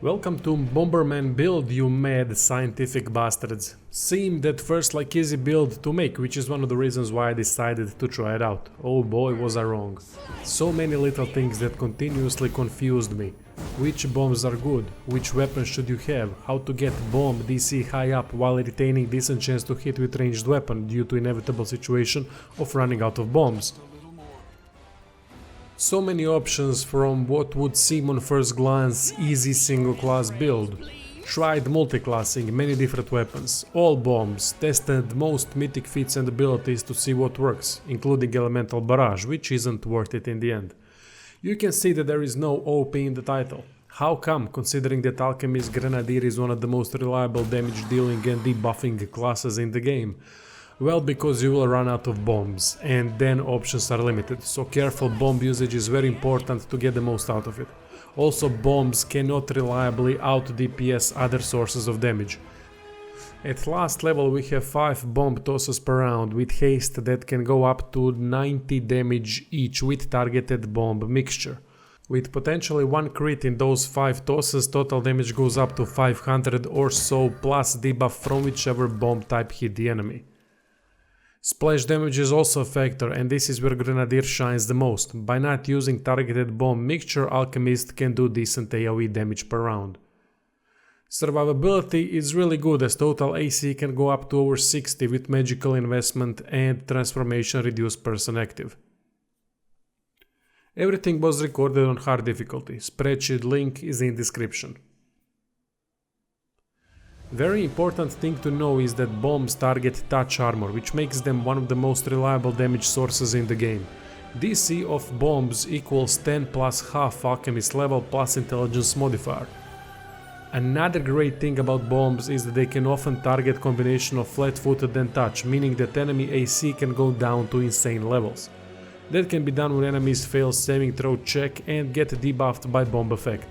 Welcome to Bomberman build, you mad scientific bastards. Seemed at first like easy build to make, which is one of the reasons why I decided to try it out. Oh boy, was I wrong. So many little things that continuously confused me. Which bombs are good, which weapons should you have, how to get bomb DC high up while retaining decent chance to hit with ranged weapon due to inevitable situation of running out of bombs. So many options from what would seem on first glance easy single class build. Tried multiclassing many different weapons, all bombs, tested most mythic feats and abilities to see what works, including elemental barrage, which isn't worth it in the end. You can see that there is no OP in the title. How come, considering that Alchemist Grenadier is one of the most reliable damage dealing and debuffing classes in the game? Well, because you will run out of bombs, and then options are limited, so careful bomb usage is very important to get the most out of it. Also, bombs cannot reliably out-DPS other sources of damage. At last level we have 5 bomb tosses per round with haste that can go up to 90 damage each with targeted bomb mixture. With potentially 1 crit in those 5 tosses, total damage goes up to 500 or so plus debuff from whichever bomb type hit the enemy. Splash damage is also a factor, and this is where Grenadier shines the most. By not using targeted bomb mixture, Alchemist can do decent AoE damage per round. Survivability is really good as total AC can go up to over 60 with magical investment and transformation reduce person active. Everything was recorded on hard difficulty. Spreadsheet link is in description. Very important thing to know is that bombs target touch armor, which makes them one of the most reliable damage sources in the game. DC of bombs equals 10 plus half alchemist level plus intelligence modifier. Another great thing about bombs is that they can often target combination of flat-footed and touch, meaning that enemy AC can go down to insane levels. That can be done when enemies fail saving throw check and get debuffed by bomb effect.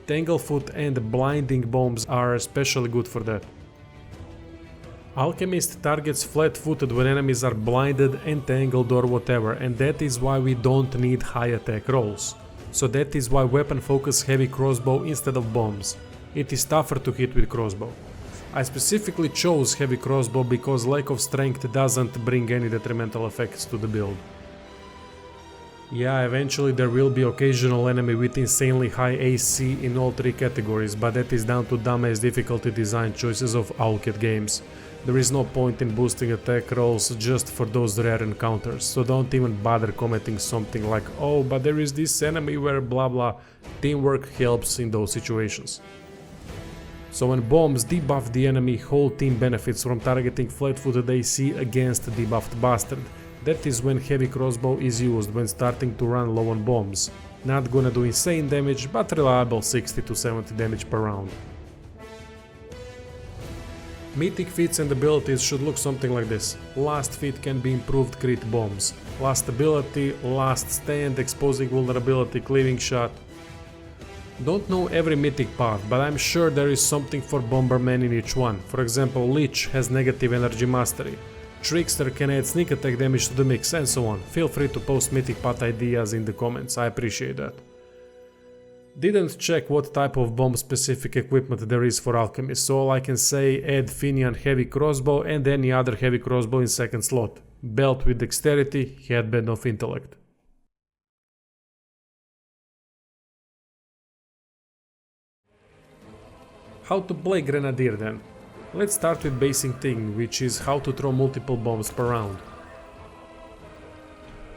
Tanglefoot and blinding bombs are especially good for that. Alchemist targets flat-footed when enemies are blinded, entangled or whatever, and that is why we don't need high attack rolls. So that is why weapon focus heavy crossbow instead of bombs. It is tougher to hit with crossbow. I specifically chose heavy crossbow because lack of strength doesn't bring any detrimental effects to the build. Yeah, eventually there will be occasional enemy with insanely high AC in all 3 categories, but that is down to dumbass difficulty design choices of Owlcat games. There is no point in boosting attack rolls just for those rare encounters, so don't even bother commenting something like, oh, but there is this enemy where blah blah. Teamwork helps in those situations. So when bombs debuff the enemy, whole team benefits from targeting flat-footed AC against debuffed bastard. That is when heavy crossbow is used when starting to run low on bombs. Not gonna do insane damage, but reliable 60 to 70 damage per round. Mythic feats and abilities should look something like this. Last feat can be improved crit bombs. Last ability, last stand, exposing vulnerability, cleaving shot. Don't know every mythic path, but I'm sure there is something for Bomberman in each one. For example, Lich has negative energy mastery. Trickster can add sneak attack damage to the mix, and so on. Feel free to post mythic path ideas in the comments, I appreciate that. Didn't check what type of bomb specific equipment there is for Alchemist, so all I can say add Finian heavy crossbow and any other heavy crossbow in second slot. Belt with dexterity, headband of intellect. How to play Grenadier then? Let's start with basic thing, which is how to throw multiple bombs per round.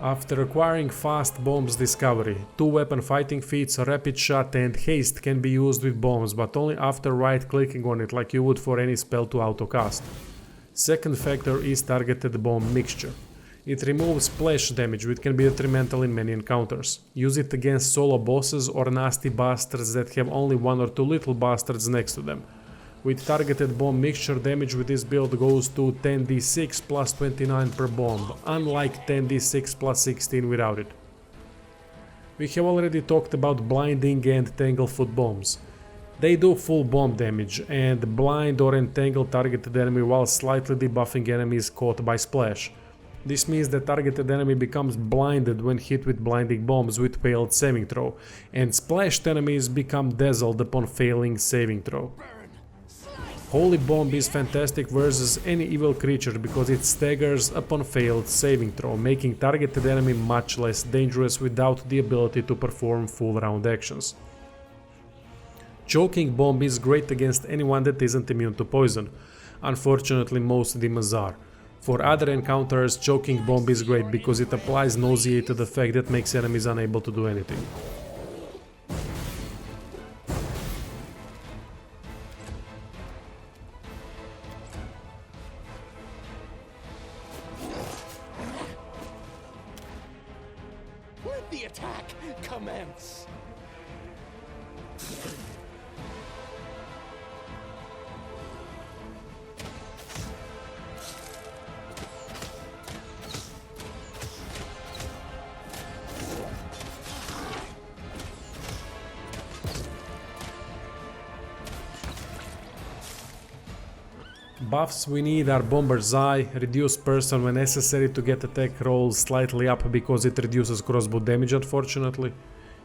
After acquiring fast bombs discovery, 2 weapon fighting feats, rapid shot and haste can be used with bombs, but only after right clicking on it like you would for any spell to autocast. Second factor is targeted bomb mixture. It removes splash damage, which can be detrimental in many encounters. Use it against solo bosses or nasty bastards that have only 1 or 2 little bastards next to them. With targeted bomb mixture, damage with this build goes to 10d6 plus 29 per bomb, unlike 10d6 plus 16 without it. We have already talked about blinding and tanglefoot bombs. They do full bomb damage and blind or entangle targeted enemy while slightly debuffing enemies caught by splash. This means the targeted enemy becomes blinded when hit with blinding bombs with failed saving throw, and splashed enemies become dazzled upon failing saving throw. Holy Bomb is fantastic versus any evil creature because it staggers upon failed saving throw, making targeted enemy much less dangerous without the ability to perform full round actions. Choking Bomb is great against anyone that isn't immune to poison. Unfortunately, most demons are. For other encounters, Choking Bomb is great because it applies nauseated effect that makes enemies unable to do anything. Let the attack commence! Buffs we need are Bomber's Eye, reduce person when necessary to get attack rolls slightly up because it reduces crossbow damage unfortunately,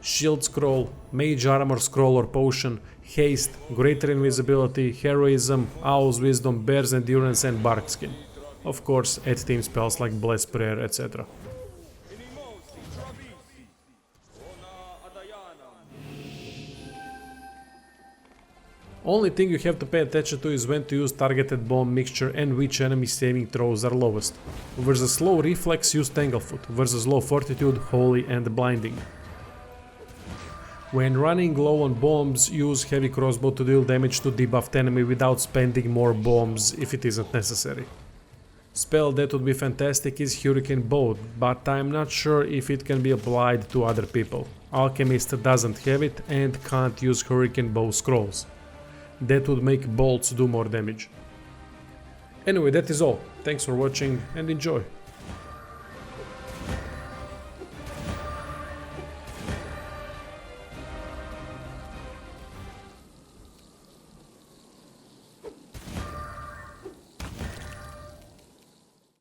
Shield Scroll, Mage Armor Scroll or Potion, Haste, Greater Invisibility, Heroism, Owl's Wisdom, Bear's Endurance and Barkskin. Of course, add team spells like Bless Prayer, etc. Only thing you have to pay attention to is when to use targeted bomb mixture and which enemy saving throws are lowest. Versus low reflex, use Tanglefoot, versus low fortitude, Holy and Blinding. When running low on bombs, use heavy crossbow to deal damage to debuffed enemy without spending more bombs if it isn't necessary. Spell that would be fantastic is Hurricane Bow, but I'm not sure if it can be applied to other people. Alchemist doesn't have it and can't use Hurricane Bow scrolls. That would make bolts do more damage. Anyway, that is all. Thanks for watching and enjoy!